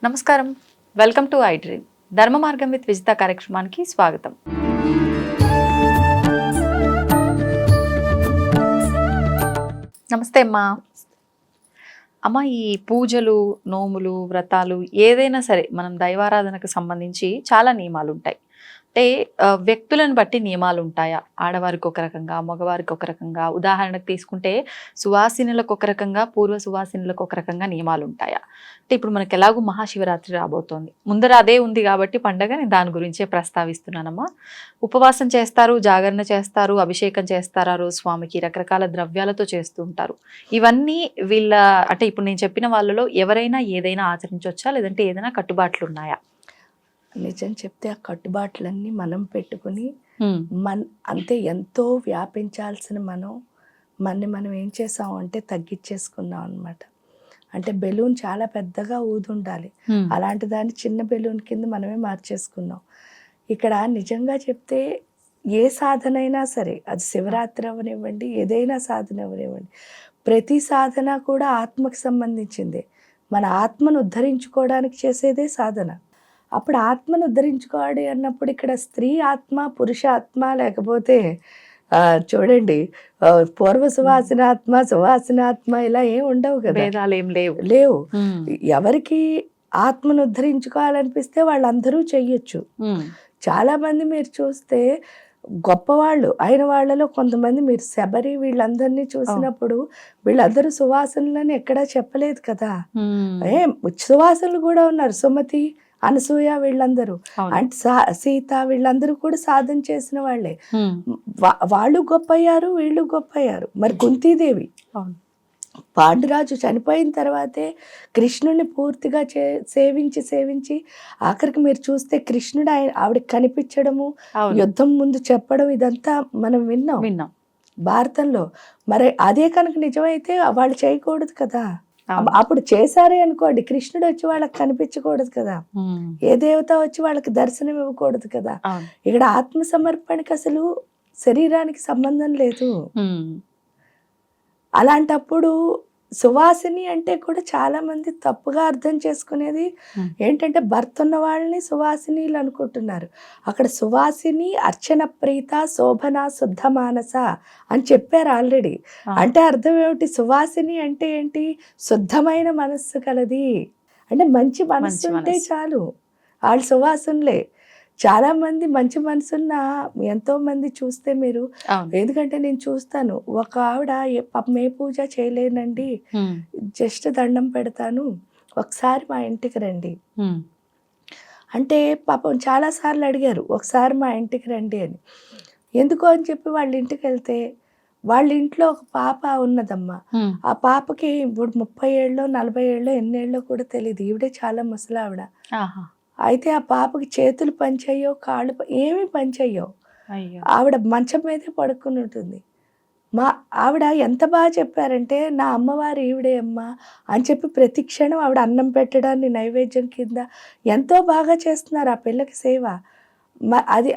నమస్కారం, welcome to I dream. ధర్మ మార్గం విత్ విజిత కార్యక్రమానికి స్వాగతం. నమస్తే అమ్మా. అమ్మ, ఈ పూజలు, నోములు, వ్రతాలు ఏదైనా సరే మనం దైవారాధనకు సంబంధించి చాలా నియమాలు ఉంటాయి. అంటే వ్యక్తులను బట్టి నియమాలు ఉంటాయా? ఆడవారికి ఒక రకంగా, మగవారికి ఒక రకంగా. ఉదాహరణకు తీసుకుంటే సువాసినులకు ఒక రకంగా, పూర్వ సువాసినులకు ఒక రకంగా నియమాలు ఉంటాయా? అంటే ఇప్పుడు మనకు ఎలాగూ మహాశివరాత్రి రాబోతోంది, ముందర అదే ఉంది కాబట్టి పండగ, నేను దాని గురించే ప్రస్తావిస్తున్నానమ్మా. ఉపవాసం చేస్తారు, జాగరణ చేస్తారు, అభిషేకం చేస్తారు, ఆ రోజు స్వామికి రకరకాల ద్రవ్యాలతో చేస్తూ ఉంటారు. ఇవన్నీ వీళ్ళ అంటే ఇప్పుడు నేను చెప్పిన వాళ్ళలో ఎవరైనా ఏదైనా ఆచరించవచ్చా, లేదంటే ఏదైనా కట్టుబాట్లు ఉన్నాయా? నిజం చెప్తే ఆ కట్టుబాట్లన్నీ మనం పెట్టుకుని అంతే ఎంతో వ్యాపించాల్సిన మనం ఏం చేసాం అంటే తగ్గించేసుకున్నాం అనమాట. అంటే బెలూన్ చాలా పెద్దగా ఊదుండాలి, అలాంటి దాన్ని చిన్న బెలూన్ కింద మనమే మార్చేసుకున్నాం. ఇక్కడ నిజంగా చెప్తే ఏ సాధన అయినా సరే, అది శివరాత్రి అవనివ్వండి, ఏదైనా సాధన అవనివ్వండి, ప్రతి సాధన కూడా ఆత్మకు సంబంధించిందే. మన ఆత్మను ఉద్ధరించుకోవడానికి చేసేదే సాధన. అప్పుడు ఆత్మను ఉద్ధరించుకోవాలి అన్నప్పుడు ఇక్కడ స్త్రీ ఆత్మ, పురుష ఆత్మ, లేకపోతే చూడండి పూర్వ సువాసనాత్మ, సువాసనాత్మ ఇలా ఏం ఉండవు కదా, ఏం లేవు. ఎవరికి ఆత్మను ఉద్ధరించుకోవాలనిపిస్తే వాళ్ళందరూ చెయ్యొచ్చు. చాలా మంది మీరు చూస్తే గొప్పవాళ్ళు అయిన వాళ్ళలో కొంతమంది, మీరు శబరి వీళ్ళందరినీ చూసినప్పుడు వీళ్ళందరూ సువాసనలని ఎక్కడా చెప్పలేదు కదా. సువాసనలు కూడా ఉన్నారు, సుమతి, అనసూయ, వీళ్ళందరూ అంటే సీత, వీళ్ళందరూ కూడా సాధన చేసిన వాళ్ళే. వాళ్ళు గొప్పయ్యారు, వీళ్ళు గొప్పయ్యారు. మరి కుంతీదేవి, పాండురాజు చనిపోయిన తర్వాతే కృష్ణుడిని పూర్తిగా సేవించి ఆఖరికి మీరు చూస్తే కృష్ణుడు ఆవిడకి కనిపించడము, యుద్ధం ముందు చెప్పడం, ఇదంతా మనం విన్నాం భారతంలో. మరి అదే కనుక నిజమైతే వాళ్ళు చేయకూడదు కదా. అప్పుడు చేశారే అనుకోండి, కృష్ణుడు వచ్చి వాళ్ళకి కనిపించకూడదు కదా, ఏ దేవత వచ్చి వాళ్ళకి దర్శనం ఇవ్వకూడదు కదా. ఇక్కడ ఆత్మ సమర్పణకి అసలు శరీరానికి సంబంధం లేదు. అలాంటప్పుడు సువాసిని అంటే కూడా చాలా మంది తప్పుగా అర్థం చేసుకునేది ఏంటంటే, భర్త ఉన్న వాళ్ళని సువాసినీలు అనుకుంటున్నారు. అక్కడ సువాసిని అర్చన ప్రీత శోభన శుద్ధ మానస అని చెప్పారు ఆల్రెడీ. అంటే అర్థం ఏమిటి? సువాసిని అంటే ఏంటి? శుద్ధమైన మనస్సు కలది. అంటే మంచి మనస్సు ఉంటే చాలు, వాళ్ళు సువాసునులే. చాలా మంది మంచి మనసున్న ఎంతో మంది చూస్తే మీరు, ఎందుకంటే నేను చూస్తాను, ఒక ఆవిడ పాపం ఏ పూజ చేయలేనండి, జస్ట్ దండం పెడతాను, ఒకసారి మా ఇంటికి రండి అంటే, పాపం చాలాసార్లు అడిగారు ఒకసారి మా ఇంటికి రండి అని. ఎందుకు అని చెప్పి వాళ్ళ ఇంటికి వెళ్తే, వాళ్ళ ఇంట్లో ఒక పాప ఉన్నదమ్మా. ఆ పాపకి ఇప్పుడు 30 ఏళ్ళో 40 ఏళ్ళో ఎన్నేళ్ళో కూడా తెలియదు. ఈవిడే చాలా ముసలావిడ. అయితే ఆ పాపకి చేతులు పనిచేయో, కాళ్ళు ఏమీ పనిచేయో. ఆవిడ మంచం మీదే పడుకుని ఉంటుంది. ఆవిడ ఎంత బాగా చెప్పారంటే, నా అమ్మవారు ఈవిడే అమ్మ అని చెప్పి ప్రతి క్షణం ఆవిడ అన్నం పెట్టడాన్ని నైవేద్యం కింద ఎంతో బాగా చేస్తున్నారు ఆ పిల్లకి సేవ.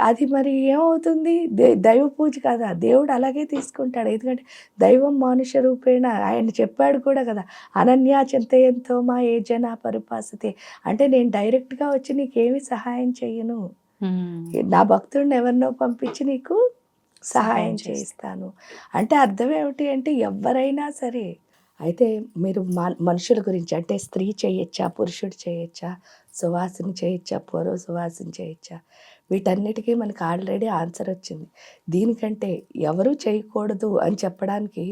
అది మరి ఏమవుతుంది? దైవ పూజ కదా, దేవుడు అలాగే తీసుకుంటాడు. ఎందుకంటే దైవం మానుష రూపేణ, ఆయన చెప్పాడు కూడా కదా, అనన్యా చింతయంతో మా ఏ జన పరిపాసతే. అంటే నేను డైరెక్ట్గా వచ్చి నీకేమి సహాయం చెయ్యను, నా భక్తుడిని ఎవరినో పంపించి నీకు సహాయం చేయిస్తాను. అంటే అర్థం ఏమిటి అంటే, ఎవరైనా సరే. అయితే మీరు మనుషుల గురించి అంటే, స్త్రీ చేయొచ్చా, పురుషుడు చేయొచ్చా, సువాసన చేయొచ్చా, పూర్వ సువాసన చేయొచ్చా, వీటన్నిటికీ మనకు ఆల్రెడీ ఆన్సర్ వచ్చింది. దీనికంటే ఎవరూ చేయకూడదు అని చెప్పడానికి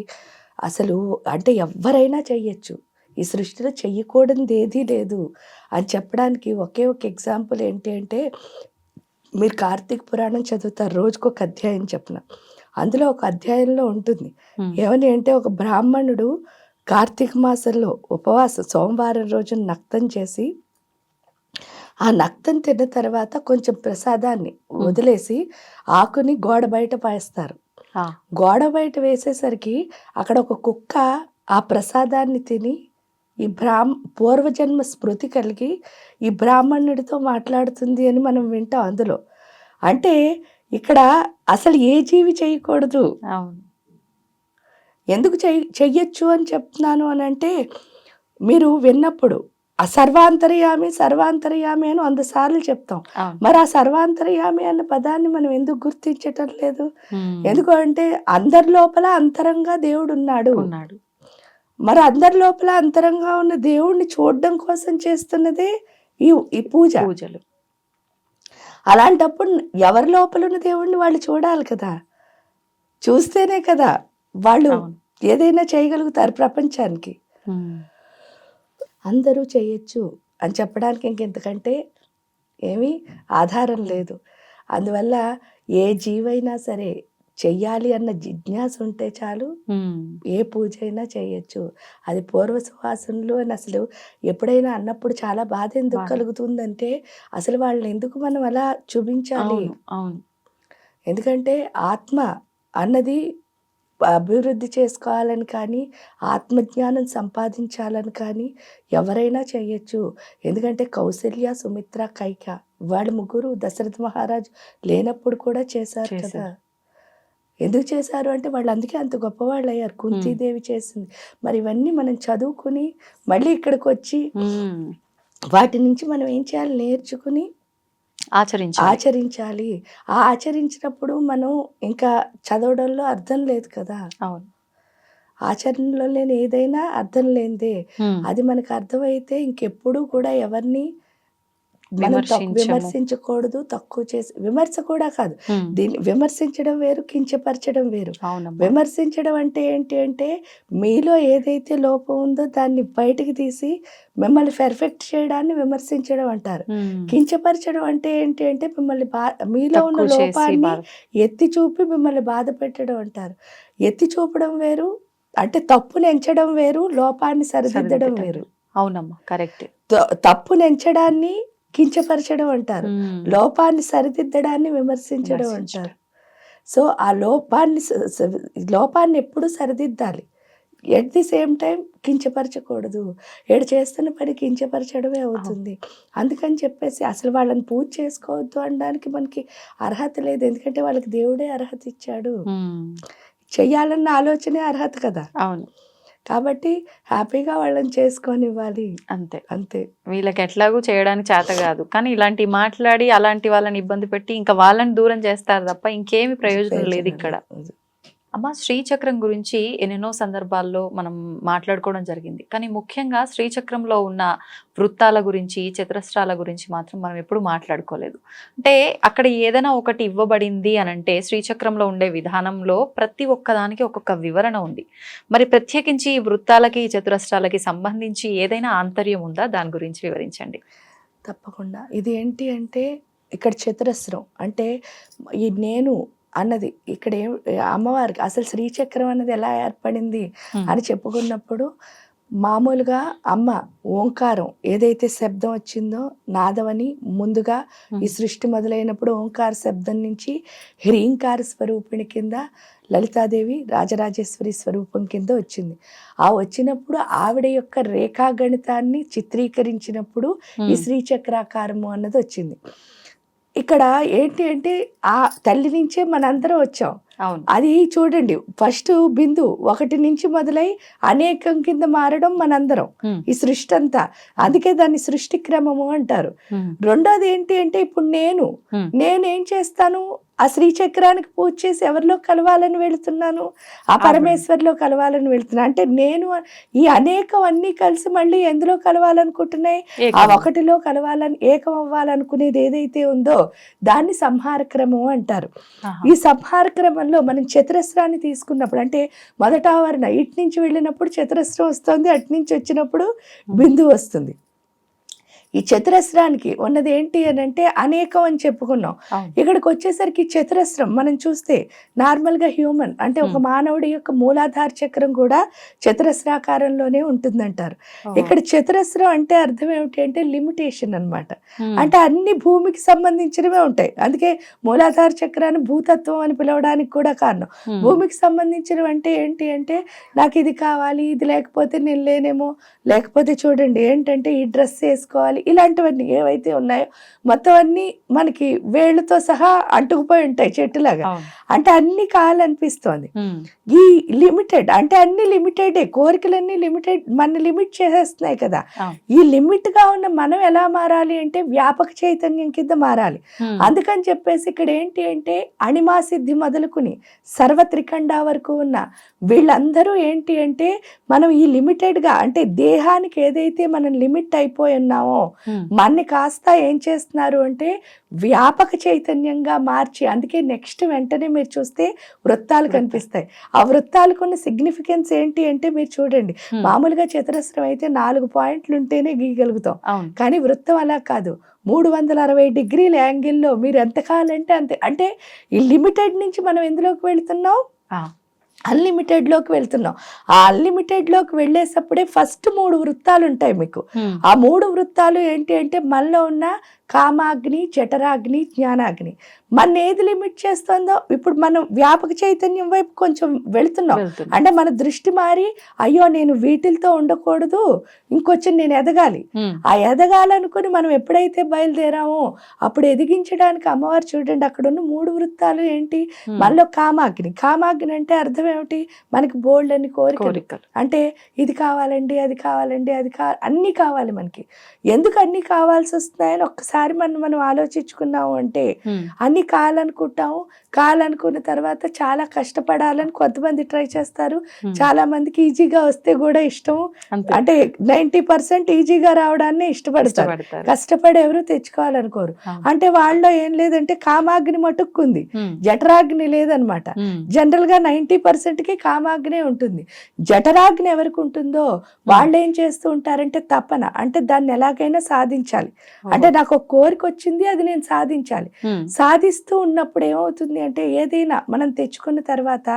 అసలు, అంటే ఎవరైనా చెయ్యొచ్చు, ఈ సృష్టిలో చెయ్యకూడనిది ఏదీ లేదు అని చెప్పడానికి ఒకే ఒక ఎగ్జాంపుల్ ఏంటి అంటే, మీరు కార్తీక పురాణం చదువుతారు, రోజుకొక అధ్యాయం చెప్పిన, అందులో ఒక అధ్యాయంలో ఉంటుంది ఏమని అంటే, ఒక బ్రాహ్మణుడు కార్తీక మాసంలో ఉపవాసం సోమవారం రోజున నక్తం చేసి, ఆ నక్తం తిన్న తర్వాత కొంచెం ప్రసాదాన్ని వదిలేసి ఆకుని గోడ బయట వేస్తారు. గోడ బయట వేసేసరికి అక్కడ ఒక కుక్క ఆ ప్రసాదాన్ని తిని ఈ పూర్వజన్మ స్మృతి కలిగి ఈ బ్రాహ్మణుడితో మాట్లాడుతుంది అని మనం వింటాం అందులో. అంటే ఇక్కడ అసలు ఏ జీవి చేయకూడదు, ఎందుకు చెయ్యొచ్చు అని చెప్తున్నాను అని అంటే, మీరు విన్నప్పుడు ఆ సర్వాంతర్యామి సర్వాంతర్యామి అని 100 సార్లు చెప్తాం. అవును. మరి ఆ సర్వాంతర్యామి అన్న పదాన్ని మనం ఎందుకు గుర్తించటం లేదు? ఉమ్. ఎందుకు అంటే అందరి లోపల అంతరంగా దేవుడు ఉన్నాడు. ఉన్నాడు. మరి అందరి లోపల అంతరంగా ఉన్న దేవుడిని చూడడం కోసం చేస్తున్నదే ఈ పూజ. పూజలు. అలాంటప్పుడు ఎవరి లోపల ఉన్న దేవుడిని వాళ్ళు చూడాలి కదా! చూస్తేనే కదా వాళ్ళు అవును. ఏదైనా చేయగలుగుతారు ప్రపంచానికి. ఉమ్. అందరూ చేయొచ్చు అని చెప్పడానికి ఇంకెంతకంటే ఏమీ ఆధారం లేదు. అందువల్ల ఏ జీవైనా సరే చెయ్యాలి అన్న జిజ్ఞాస ఉంటే చాలు, ఉమ్. ఏ పూజ అయినా చేయొచ్చు. అది పూర్వ సువాసనలు అని అసలు ఎప్పుడైనా అన్నప్పుడు చాలా బాధ ఎందుకు బాధ. కలుగుతుందంటే, అసలు వాళ్ళని ఎందుకు మనం అలా చూపించాలి? అవును. అవును. ఎందుకంటే ఆత్మ అన్నది అభివృద్ధి చేసుకోవాలని కానీ, ఆత్మజ్ఞానం సంపాదించాలని కానీ ఎవరైనా చేయొచ్చు. ఎందుకంటే కౌసల్య, సుమిత్ర, కైక వాళ్ళు ముగ్గురు దశరథ మహారాజు లేనప్పుడు కూడా చేశారు కదా! చేశారు. ఎందుకు చేశారు అంటే వాళ్ళు అందుకే అంత గొప్పవాళ్ళయ్యారు. కుంతీదేవి చేసింది. మరి ఇవన్నీ మనం చదువుకుని మళ్ళీ ఇక్కడికొచ్చి ఉమ్. వాటి నుంచి మనం ఏం చేయాలి? నేర్చుకుని ఆచరించాలి. ఆచరించాలి. ఆ ఆచరించినప్పుడు మనం ఇంకా చదవడంలో అర్థం లేదు కదా! అవును. ఆచరణలో లేని ఏదైనా అర్థం లేనిదే. ఉమ్. అది మనకు అర్థమైతే ఇంకెప్పుడూ కూడా ఎవరిని మనం విమర్శించము. విమర్శించకూడదు, తక్కువ చేసి విమర్శ కూడా కాదు. ఉమ్. దీన్ని విమర్శించడం వేరు, కించపరచడం వేరు. అవునమ్మా. విమర్శించడం అంటే ఏంటి అంటే, మీలో ఏదైతే లోపం ఉందో దాన్ని బయటికి తీసి మిమ్మల్ని పెర్ఫెక్ట్ చేయడాన్ని విమర్శించడం అంటారు. ఉమ్. కించపరచడం అంటే ఏంటి అంటే, మిమ్మల్ని మీలో ఉన్న తక్కువ చేసి లోపాన్ని బాధ. ఎత్తి చూపి మిమ్మల్ని బాధ పెట్టడం అంటారు. ఎత్తి చూపడం వేరు, అంటే తప్పును ఎంచడం వేరు, లోపాన్ని సరిదిద్దడం సరిదిద్దడం వేరు. అవునమ్మా, కరెక్ట్. తప్పును ఎంచడాన్ని కించపరచడం అంటారు. లోపాన్ని సరిదిద్దడాన్ని విమర్శించడం అంటారు. సో ఆ లోపాన్ని ఎప్పుడు సరిదిద్దాలి. ఎట్ ది సేమ్ టైం కించపరచకూడదు. ఏడు చేస్తున్న పని కించపరచడమే అవుతుంది. అందుకని చెప్పేసి అసలు వాళ్ళని పూజ చేసుకోవద్దు అనడానికి మనకి అర్హత లేదు. ఎందుకంటే వాళ్ళకి దేవుడే అర్హత ఇచ్చాడు. చెయ్యాలన్న ఆలోచనే అర్హత కదా! అవును. కాబట్టి హ్యాపీగా వాళ్ళని చేసుకొనివ్వాలి. అంతే. అంతే. వీళ్ళకి ఎట్లాగూ చేయడానికి చేత కాదు. కానీ ఇలాంటి మాట్లాడి అలాంటి వాళ్ళని ఇబ్బంది పెట్టి ఇంకా వాళ్ళని దూరం చేస్తారు తప్ప ఇంకేమి ప్రయోజనం లేదు ఇక్కడ. అమ్మ, శ్రీచక్రం గురించి ఎన్నెన్నో సందర్భాల్లో మనం మాట్లాడుకోవడం జరిగింది. కానీ ముఖ్యంగా శ్రీచక్రంలో ఉన్న వృత్తాల గురించి, చతురస్రాల గురించి మాత్రం మనం ఎప్పుడు మాట్లాడుకోలేదు. అంటే అక్కడ ఏదైనా ఒకటి ఇవ్వబడింది అని అంటే శ్రీచక్రంలో ఉండే విధానంలో ప్రతి ఒక్కదానికి ఒక్కొక్క వివరణ ఉంది. మరి ప్రత్యేకించి ఈ వృత్తాలకి, చతురస్రాలకి సంబంధించి ఏదైనా ఆంతర్యం ఉందా? దాని గురించి వివరించండి. తప్పకుండా. ఇది ఏంటి అంటే ఇక్కడ చతురస్రం అంటే ఈ నేను అన్నది ఇక్కడ అమ్మవారికి అసలు శ్రీచక్రం అన్నది ఎలా ఏర్పడింది అని చెప్పుకున్నప్పుడు మామూలుగా అమ్మ ఓంకారం ఏదైతే శబ్దం వచ్చిందో నాదమని ముందుగా ఈ సృష్టి మొదలైనప్పుడు ఓంకార శబ్దం నుంచి హ్రీంకార స్వరూపిణి కింద లలితాదేవి రాజరాజేశ్వరి స్వరూపం కింద వచ్చింది. ఆ వచ్చినప్పుడు ఆవిడ యొక్క రేఖాగణితాన్ని చిత్రీకరించినప్పుడు ఈ శ్రీచక్రాకారము అన్నది వచ్చింది. ఇక్కడ ఏంటి అంటే ఆ తల్లి నుంచే మనందరం వచ్చాం. అది చూడండి, ఫస్ట్ బిందు 1 నుంచి మొదలై అనేకం కింద మారడం మనందరం ఈ సృష్టి అంతా. అందుకే దాన్ని సృష్టి క్రమము అంటారు. రెండోది ఏంటి అంటే ఇప్పుడు నేనేం చేస్తాను, ఆ శ్రీచక్రానికి పూజ చేసి ఎవరిలో కలవాలని వెళుతున్నాను, ఆ పరమేశ్వరిలో కలవాలని వెళుతున్నాను. అంటే నేను ఈ అనేకం అన్నీ కలిసి మళ్ళీ ఎందులో కలవాలనుకుంటున్నాయి, ఆ ఒకటిలో కలవాలని ఏకం అవ్వాలనుకునేది ఏదైతే ఉందో దాన్ని సంహార క్రమం అంటారు. ఈ సంహార క్రమంలో మనం చతురస్రాన్ని తీసుకున్నప్పుడు అంటే మొదట ఆవరణ ఇటు నుంచి వెళ్ళినప్పుడు చతురస్రం వస్తుంది, అటు నుంచి వచ్చినప్పుడు బిందువు వస్తుంది. ఈ చతురస్రానికి ఉన్నది ఏంటి అని అంటే అనేకం అని చెప్పుకున్నాం. ఇక్కడికి వచ్చేసరికి చతురస్రం మనం చూస్తే నార్మల్గా హ్యూమన్ అంటే ఒక మానవుడి యొక్క మూలాధార చక్రం కూడా చతురస్రాకారంలోనే ఉంటుందంటారు. ఇక్కడ చతురస్రం అంటే అర్థం ఏమిటి అంటే లిమిటేషన్ అన్నమాట. అంటే అన్ని భూమికి సంబంధించినవే ఉంటాయి. అందుకే మూలాధార చక్రాన్ని భూతత్వం అని పిలవడానికి కూడా కారణం. భూమికి సంబంధించినవి అంటే ఏంటి అంటే నాకు ఇది కావాలి, ఇది లేకపోతే నేను లేనేమో, లేకపోతే చూడండి ఏంటంటే ఈ డ్రెస్ వేసుకోవాలి, కావాలి, ఇలాంటివన్నీ ఏవైతే ఉన్నాయో మొత్తం అన్నీ మనకి వేళ్ళతో సహా అంటుకుపోయి ఉంటాయి చెట్టులాగా. అవును. అంటే అన్ని కావాలనిపిస్తోంది. ఉమ్, ఈ లిమిటెడ్ అంటే అన్ని లిమిటెడే, కోరికలన్నీ లిమిటెడ్, మన లిమిట్ చేసేస్తున్నాయి కదా. అవును. ఈ లిమిట్ గా ఉన్న మనం ఎలా మారాలి అంటే వ్యాపక చైతన్యం కింద మారాలి. ఉమ్, అందుకని చెప్పేసి ఇక్కడ ఏంటి అంటే అణిమా సిద్ధి మొదలుకుని సర్వత్రికండా వరకు ఉన్న వీళ్ళందరూ ఏంటి అంటే మనం ఈ లిమిటెడ్ గా అంటే దేహానికి ఏదైతే మనం లిమిట్ అయిపోయి ఉన్నామో ఉమ్, మనని కాస్త ఏం చేస్తున్నారు అంటే వ్యాపక చైతన్యంగా మార్చి, అందుకే నెక్స్ట్ వెంటనే మీరు చూస్తే వృత్తాలు కనిపిస్తాయి. ఆ వృత్తాలకు ఉన్న సిగ్నిఫికెన్స్ ఏంటి అంటే మీరు చూడండి, ఉమ్, మామూలుగా చతురస్రం అయితే 4 పాయింట్లు ఉంటేనే గీయగలుగుతాం, అవును. కానీ వృత్తం అలా కాదు. 360 డిగ్రీల యాంగిల్లో మీరు ఎంత కావాలంటే అంతే. అంటే ఈ లిమిటెడ్ నుంచి మనం ఎందులోకి వెళ్తున్నాం, ఆ, అన్లిమిటెడ్లోకి వెళ్తున్నాం. ఆ అన్లిమిటెడ్లోకి వెళ్ళేటప్పుడే ఫస్ట్ 3 వృత్తాలు ఉంటాయి మీకు. ఉమ్, ఆ 3 వృత్తాలు ఏంటి అంటే మనలో ఉన్న కామాగ్ని, జఠరాగ్ని, జ్ఞానాగ్ని మన ఏది లిమిట్ చేస్తుందో, ఇప్పుడు మనం వ్యాపక చైతన్యం వైపు కొంచెం వెళుతున్నాం. వెళ్తుంది. అంటే మన దృష్టి మారి అయ్యో నేను వీటితో ఉండకూడదు, ఇంకొంచెం నేను ఎదగాలి. ఉమ్, ఆ ఎదగాలనుకుని మనం ఎప్పుడైతే బయలుదేరామో అప్పుడు ఎదిగించడానికి అమ్మవారు చూడండి అక్కడ ఉన్న 3 వృత్తాలు ఏంటి, ఉమ్, మనలో కామాగ్ని. కామాగ్ని అంటే అర్థం ఏమిటి, మనకి బోల్డ్ అని కోరికలు. కోరికలు. అంటే ఇది కావాలండి, అది కావాలండి, అది అన్నీ కావాలి మనకి. ఎందుకు అన్నీ కావాల్సి వస్తున్నాయని ఒక్కసారి మనం ఆలోచించుకున్నాము అంటే ఉమ్, అన్నీ కావాలనుకుంటాము. కావాలనుకున్న తర్వాత చాలా కష్టపడాలని కొంతమంది ట్రై చేస్తారు, ఉమ్, చాలా మందికి ఈజీగా వస్తే కూడా ఇష్టం. అంతే. అంటే 90% ఈజీగా రావడాన్ని ఇష్టపడతారు, ఇష్టపడతారు. కష్టపడి ఎవరు తెచ్చుకోవాలనుకోరు. అవును. అంటే వాళ్ళలో ఏం లేదంటే కామాగ్ని మటుక్కుంది, ఉమ్, జఠరాగ్ని లేదనమాట. ఉమ్, జనరల్ గా 90%కి కామాగ్నే ఉంటుంది. జఠరాగ్ని ఎవరికి ఉంటుందో వాళ్ళు ఏం చేస్తూ ఉంటారంటే తపన, అంటే దాన్ని ఎలాగైనా సాధించాలి. అంటే నాకు ఒక కోరిక వచ్చింది, అది నేను సాధించాలి. ఉమ్, సాధిస్తూ ఉన్నప్పుడు ఏమవుతుంది అంటే ఏదైనా మనం తెచ్చుకున్న తర్వాత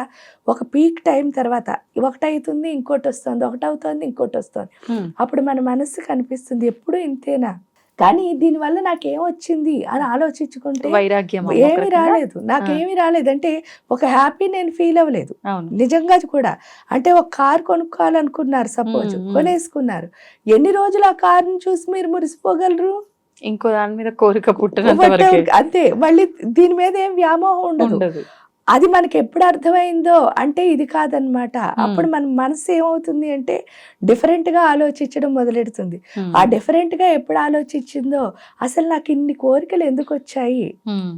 ఒక పీక్ టైం తర్వాత ఒకటి అవుతుంది, ఇంకోటి వస్తుంది, ఒకటి అవుతుంది, ఇంకోటి వస్తుంది. ఉమ్, అప్పుడు మన మనస్సుకు అనిపిస్తుంది ఎప్పుడు ఇంతేనా, కానీ దీనివల్ల నాకేమొచ్చింది అని ఆలోచించుకుంటే వైరాగ్యం ఏమి రాలేదు, నాకేమి రాలేదు. అంటే ఒక హ్యాపీ నేను ఫీల్ అవ్వలేదు అవును. నిజంగా కూడా. అంటే ఒక కార్ కొనుక్కోవాలనుకున్నారు, సపోజ్ కొనేసుకున్నారు. ఎన్ని రోజులు ఆ కార్ని చూసి మీరు మురిసిపోగలరు? ఇంకో దాని మీద కోరిక పుట్టినంత వరకే. అంతే, మళ్ళీ దీని మీద ఏం వ్యామోహం ఉండదు. ఉండదు. అది మనకి ఎప్పుడు అర్థమైందో అంటే ఇది కాదనమాట. అప్పుడు మన మనసు ఏమవుతుంది అంటే డిఫరెంట్ గా ఆలోచించడం మొదలెడుతుంది. ఉమ్, ఆ డిఫరెంట్ గా ఎప్పుడు ఆలోచించిందో అసలు నాకు ఇన్ని కోరికలు ఎందుకు వచ్చాయి ఉమ్,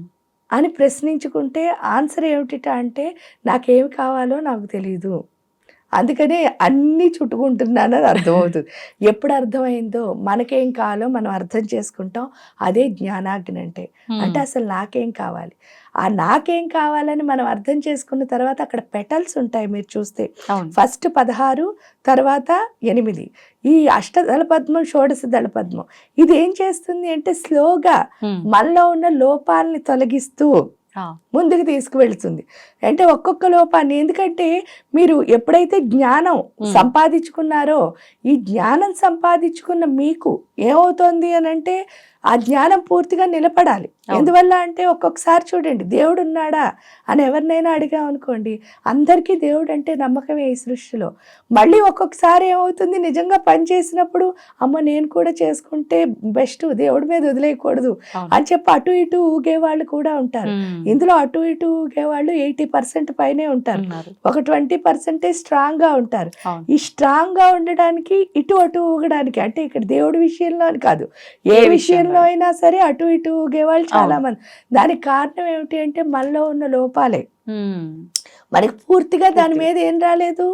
అని ప్రశ్నించుకుంటే ఆన్సర్ ఏమిటి అంటే నాకేమి కావాలో నాకు తెలియదు, అందుకనే అన్నీ చుట్టుకుంటున్నానని అర్థమవుతుంది. ఎప్పుడు అర్థమైందో మనకేం కావాలో మనం అర్థం చేసుకుంటాం, అదే జ్ఞానాగ్ని అంటే. అంటే అసలు నాకేం కావాలి, ఆ నాకేం కావాలని మనం అర్థం చేసుకున్న తర్వాత అక్కడ పెటల్స్ ఉంటాయి మీరు చూస్తే. అవును. ఫస్ట్ 16, తర్వాత 8. ఈ అష్టదళ పద్మం, షోడశ దళ పద్మం ఇది ఏం చేస్తుంది అంటే స్లోగా ఉమ్, మనలో ఉన్న లోపాలని తొలగిస్తూ ఆ, ముందుకు తీసుకువెళ్తుంది. అంటే ఒక్కొక్క లోపాన్ని, ఎందుకంటే మీరు ఎప్పుడైతే జ్ఞానం సంపాదించుకున్నారో ఈ జ్ఞానం సంపాదించుకున్న మీకు ఏమవుతోంది అని అంటే ఆ జ్ఞానం పూర్తిగా నిలబడాలి. ఎందువల్ల అంటే ఒక్కొక్కసారి చూడండి దేవుడు ఉన్నాడా అని ఎవరినైనా అడిగామనుకోండి, అందరికీ దేవుడు అంటే నమ్మకమే ఈ సృష్టిలో. మళ్ళీ ఒక్కొక్కసారి ఏమవుతుంది, నిజంగా పని చేసినప్పుడు అమ్మ నేను కూడా చేసుకుంటే బెస్ట్, దేవుడి మీద వదిలేయకూడదు అని చెప్పి అటు ఇటు ఊగే వాళ్ళు కూడా ఉంటారు. ఇందులో అటు ఇటు ఊగే వాళ్ళు 80% పైనే ఉంటారు, ఒక 20% స్ట్రాంగ్ గా ఉంటారు. ఈ స్ట్రాంగ్ గా ఉండడానికి ఇటు అటు ఊగడానికి, అంటే ఇక్కడ దేవుడి విషయంలో అని కాదు, ఏ విషయంలో అయినా సరే అటు ఇటు ఊగేవాళ్ళు చాలా మంది. దానికి కారణం ఏమిటి అంటే మనలో ఉన్న లోపాలే. మనకి పూర్తిగా దాని మీద ఏం రాలేదు,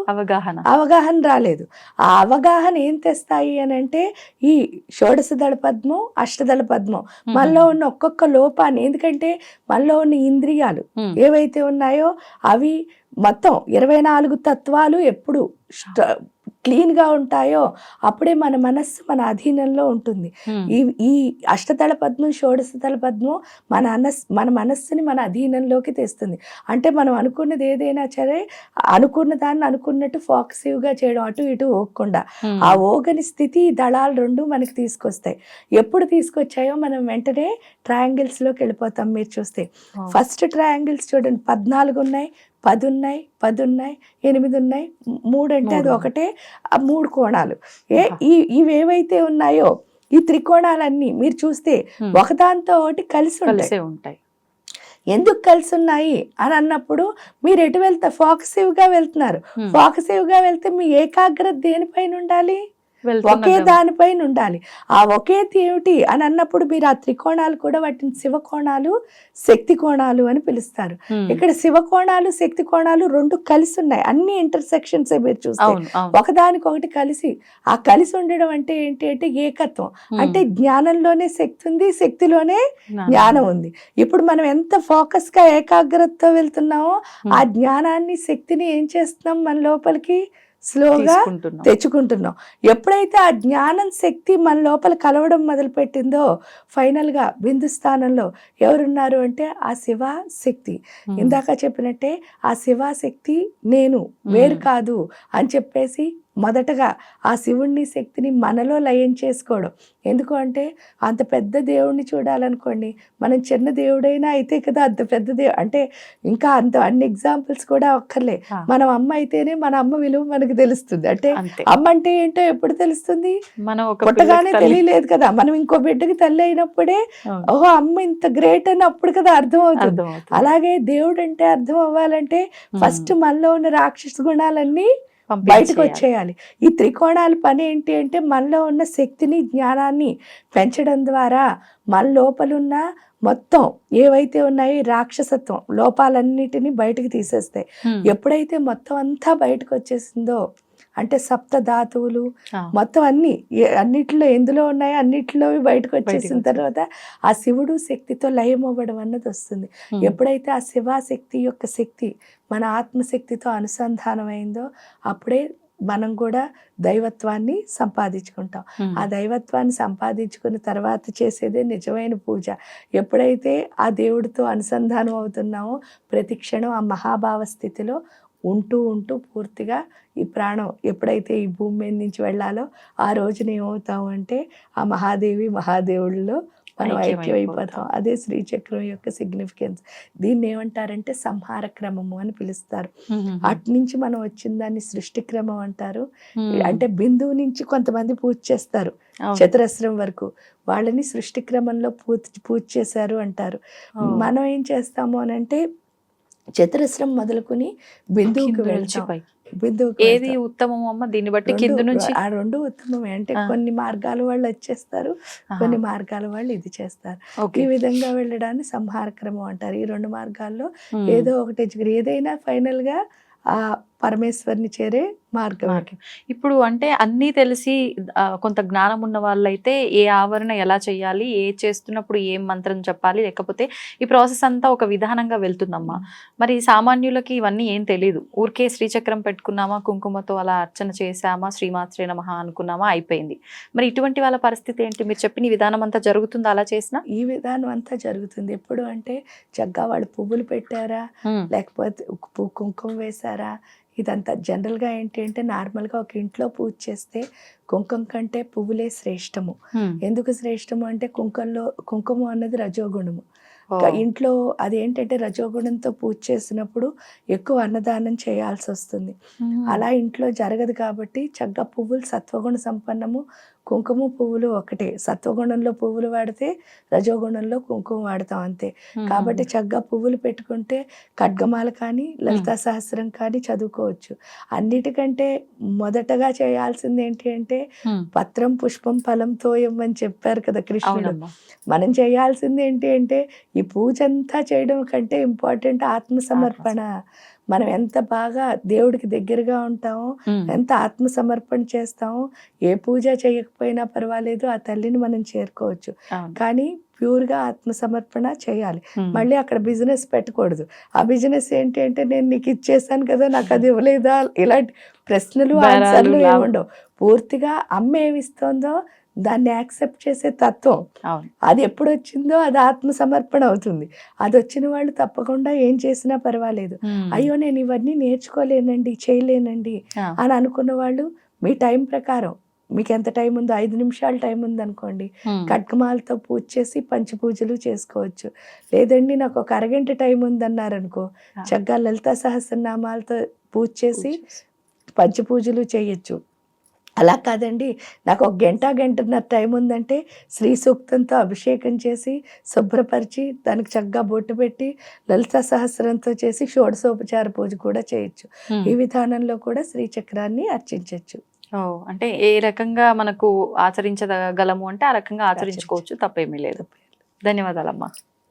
అవగాహన రాలేదు. ఆ అవగాహన ఏం తెస్తాయి అని అంటే ఈ షోడశ దళ పద్మం, అష్టదళ పద్మం మనలో ఉన్న ఒక్కొక్క లోపాన్ని, ఎందుకంటే మనలో ఉన్న ఇంద్రియాలు ఏవైతే ఉన్నాయో అవి మొత్తం 24 తత్వాలు ఎప్పుడు క్లీన్ గా ఉంటాయో అప్పుడే మన మనస్సు మన అధీనంలో ఉంటుంది. ఈ అష్టదళ పద్మం, షోడశ దళ పద్మం మన మనస్సుని మన అధీనంలోకి తెస్తుంది. అంటే మనం అనుకున్నది ఏదైనా సరే అనుకున్న దాన్ని అనుకున్నట్టు ఫోకసివ్ గా చేయడం, అటు ఇటు ఓగకుండా. ఆ ఓగని స్థితి దళాలు 2 మనకి తీసుకొస్తాయి. ఎప్పుడు తీసుకొచ్చాయో మనం వెంటనే ట్రయాంగిల్స్ లోకి వెళ్ళిపోతాం. మీరు చూస్తే ఫస్ట్ ట్రయాంగిల్స్ చూడండి, 14 ఉన్నాయి, 10 ఉన్నాయి, 10 ఉన్నాయి, 8 ఉన్నాయి, 3 అంటే అది ఒకటే, 3 కోణాలు. ఇవేవైతే ఉన్నాయో ఈ త్రికోణాలన్నీ మీరు చూస్తే ఒకదాంతో ఒకటి కలిసి ఉంటాయి. కలిసే ఉంటాయి. ఎందుకు కలిసి ఉన్నాయి అని అన్నప్పుడు మీరు ఎటు వెళ్తారు? ఫోకసివ్గా వెళ్తున్నారు. ఫోకసివ్గా వెళ్తే మీ ఏకాగ్రత దేనిపైన ఉండాలి? ఒకే దానిపైన ఉండాలి. ఆ ఒకే ఏమిటి అని అన్నప్పుడు మీరు ఆ త్రికోణాలు కూడా వాటిని శివకోణాలు, శక్తి కోణాలు అని పిలుస్తారు. ఇక్కడ శివకోణాలు, శక్తి కోణాలు రెండు కలిసి ఉన్నాయి. అన్ని ఇంటర్సెక్షన్స్ మీరు చూస్తే ఒకదానికొకటి కలిసి, ఆ కలిసి ఉండడం అంటే ఏంటి అంటే ఏకత్వం. అంటే జ్ఞానంలోనే శక్తి ఉంది, శక్తిలోనే జ్ఞానం ఉంది. ఇప్పుడు మనం ఎంత ఫోకస్ గా ఏకాగ్రతతో వెళ్తున్నామో ఆ జ్ఞానాన్ని, శక్తిని ఏం చేస్తున్నాం మన లోపలికి స్లోగా తెచ్చుకుంటున్నాం. ఎప్పుడైతే ఆ జ్ఞానం, శక్తి మన లోపల కలవడం మొదలు పెట్టిందో ఫైనల్ గా బిందు స్థానంలో ఎవరున్నారు అంటే ఆ శివ శక్తి. ఇందాక చెప్పినట్టే ఆ శివ శక్తి నేను వేరు కాదు అని చెప్పేసి మొదటగా ఆ శివుణ్ణి, శక్తిని మనలో లయం చేసుకోవడం. ఎందుకు అంటే అంత పెద్ద దేవుణ్ణి చూడాలనుకోండి, మనం చిన్న దేవుడైనా అయితే కదా అంత పెద్ద దేవుడు అంటే ఇంకా అంత అన్ని ఎగ్జాంపుల్స్ కూడా ఒక్కర్లే. మనం అమ్మ అయితేనే మన అమ్మ విలువ మనకు తెలుస్తుంది. అంటే అమ్మ అంటే ఏంటో ఎప్పుడు తెలుస్తుంది? పుట్టగానే తెలియలేదు కదా. మనం ఇంకో బిడ్డకి తల్లి అయినప్పుడే ఓహో అమ్మ ఇంత గ్రేట్ అని అప్పుడు కదా అర్థం అవుతుంది. అలాగే దేవుడు అంటే అర్థం అవ్వాలంటే ఫస్ట్ మనలో ఉన్న రాక్షస గుణాలన్నీ బయటకు వచ్చేయాలి. ఈ త్రికోణాల పని ఏంటి అంటే మనలో ఉన్న శక్తిని, జ్ఞానాన్ని పెంచడం ద్వారా మన లోపలున్న మొత్తం ఏవైతే ఉన్నాయో రాక్షసత్వం లోపాలన్నిటినీ బయటకు తీసేస్తాయి. ఎప్పుడైతే మొత్తం అంతా బయటకు వచ్చేసిందో అంటే సప్త ధాతువులు మొత్తం అన్నిట్లో ఎందులో ఉన్నాయో అన్నిట్లో బయటకు వచ్చేసిన తర్వాత ఆ శివుడు శక్తితో లయం అవ్వడం అన్నది వస్తుంది. ఎప్పుడైతే ఆ శివశక్తి యొక్క శక్తి మన ఆత్మశక్తితో అనుసంధానమైందో అప్పుడే మనం కూడా దైవత్వాన్ని సంపాదించుకుంటాం. ఆ దైవత్వాన్ని సంపాదించుకున్న తర్వాత చేసేదే నిజమైన పూజ. ఎప్పుడైతే ఆ దేవుడితో అనుసంధానం అవుతున్నామో ప్రతి క్షణం ఆ మహాభావ స్థితిలో ఉంటూ ఉంటూ పూర్తిగా ఈ ప్రాణం ఎప్పుడైతే ఈ భూమి మీద నుంచి వెళ్ళాలో ఆ రోజున ఏమవుతాం అంటే ఆ మహాదేవి మహాదేవుళ్ళలో మనం ఐక్యమైపోతాం. అదే శ్రీచక్రం యొక్క సిగ్నిఫికెన్స్. దీన్ని ఏమంటారంటే సంహార క్రమము అని పిలుస్తారు. అటు నుంచి మనం వచ్చిన దాన్ని సృష్టి క్రమం అంటారు. అంటే బిందువు నుంచి కొంతమంది పూజ చేస్తారు చతురస్రం వరకు, వాళ్ళని సృష్టి క్రమంలో పూజ చేశారు అంటారు. మనం ఏం చేస్తాము అని అంటే చతురస్రం మొదలుకొని బిందువుకి వెళ్తాం. ఏది ఉత్తమం అమ్మ? దీన్ని బట్టి కింద నుంచి ఆ రెండు ఉత్తమమే. అంటే కొన్ని మార్గాల వాళ్ళు వచ్చేస్తారు, కొన్ని మార్గాల వాళ్ళు ఇది చేస్తారు. ఈ విధంగా వెళ్ళడాన్ని సంహార క్రమం అంటారు. ఈ రెండు మార్గాల్లో ఏదో ఒకటి ఏదైనా ఫైనల్ గా ఆ పరమేశ్వరిని చేరే మార్గం. ఇప్పుడు అంటే అన్నీ తెలిసి కొంత జ్ఞానం ఉన్న వాళ్ళైతే ఏ ఆవరణ ఎలా చేయాలి, ఏ చేస్తున్నప్పుడు ఏం మంత్రం చెప్పాలి, లేకపోతే ఈ ప్రాసెస్ అంతా ఒక విధానంగా వెళ్తుందమ్మా. మరి సామాన్యులకి ఇవన్నీ ఏం తెలియదు. ఊరికే శ్రీచక్రం పెట్టుకున్నామా, కుంకుమతో అలా అర్చన చేసామా, శ్రీమాత్రే నమః అనుకున్నామా, అయిపోయింది. మరి ఇటువంటి వాళ్ళ పరిస్థితి ఏంటి? మీరు చెప్పిన విధానం అంతా జరుగుతుందా? అలా చేసినా ఈ విధానం అంతా జరుగుతుంది. ఎప్పుడు అంటే చక్కగా వాళ్ళు పువ్వులు పెట్టారా, లేకపోతే కుంకుమ వేశారా, ఇదంతా జనరల్గా ఏంటి అంటే నార్మల్గా ఒక ఇంట్లో పూజ చేస్తే కుంకుమ కంటే పువ్వులే శ్రేష్టము. ఎందుకు శ్రేష్టము అంటే కుంకుమ అన్నది రజోగుణము. ఇంట్లో అదేంటంటే రజోగుణంతో పూజ చేసినప్పుడు ఎక్కువ అన్నదానం చేయాల్సి వస్తుంది. అలా ఇంట్లో జరగదు కాబట్టి చక్కగా పువ్వులు సత్వగుణ సంపన్నము, కుంకుమ పువ్వులు ఒకటే. సత్వగుణంలో పువ్వులు వాడితే రజోగుణంలో కుంకుమ వాడతాం అంతే. కాబట్టి చక్కగా పువ్వులు పెట్టుకుంటే ఖడ్గమాల కానీ లలితా సహస్రం కానీ చదువుకోవచ్చు. అన్నిటికంటే మొదటగా చేయాల్సింది ఏంటి అంటే పత్రం పుష్పం ఫలం తోయం అని చెప్పారు కదా కృష్ణుడు. మనం చేయాల్సింది ఏంటి అంటే ఈ పూజ అంతా చేయడం కంటే ఇంపార్టెంట్ ఆత్మసమర్పణ. మనం ఎంత బాగా దేవుడికి దగ్గరగా ఉంటామో, ఎంత ఆత్మ సమర్పణ చేస్తామో, ఏ పూజ చేయకపోయినా పర్వాలేదు ఆ తల్లిని మనం చేరుకోవచ్చు. కానీ ప్యూర్గా ఆత్మ సమర్పణ చేయాలి. మళ్ళీ అక్కడ బిజినెస్ పెట్టకూడదు. ఆ బిజినెస్ ఏంటి అంటే నేను నీకు ఇచ్చేసాను కదా, నాకు అది ఇవ్వలేదా, ఇలాంటి ప్రశ్నలు ఆన్సర్లు ఏముండవు. పూర్తిగా అమ్మ ఏమిస్తుందో దాన్ని యాక్సెప్ట్ చేసే తత్వం. అది ఎప్పుడు వచ్చిందో అది ఆత్మ సమర్పణ అవుతుంది. అది వచ్చిన వాళ్ళు తప్పకుండా ఏం చేసినా పర్వాలేదు. అయ్యో నేను ఇవన్నీ నేర్చుకోలేనండి, చేయలేనండి అని అనుకున్న వాళ్ళు మీ టైం ప్రకారం మీకు ఎంత టైం ఉందో 5 నిమిషాలు టైం ఉందనుకోండి, ఖడ్గమాలతో పూజ చేసి పంచపూజలు చేసుకోవచ్చు. లేదండి నాకు ఒక అరగంట టైం ఉందన్నారనుకో, చక్కగా లలితా సహస్రనామాలతో పూజ చేసి పంచపూజలు చేయొచ్చు. అలా కాదండి, నాకు ఒక గంటన్నర టైం ఉందంటే శ్రీ సూక్తంతో అభిషేకం చేసి శుభ్రపరిచి దానికి చక్కగా బొట్టు పెట్టి లలిత సహస్రంతో చేసి షోడశోపచార పూజ కూడా చేయొచ్చు. ఈ విధానంలో కూడా శ్రీచక్రాన్ని అర్చించవచ్చు. అంటే ఏ రకంగా మనకు ఆచరించగలము అంటే ఆ రకంగా ఆచరించుకోవచ్చు, తప్పేమీ లేదు. ధన్యవాదాలమ్మా.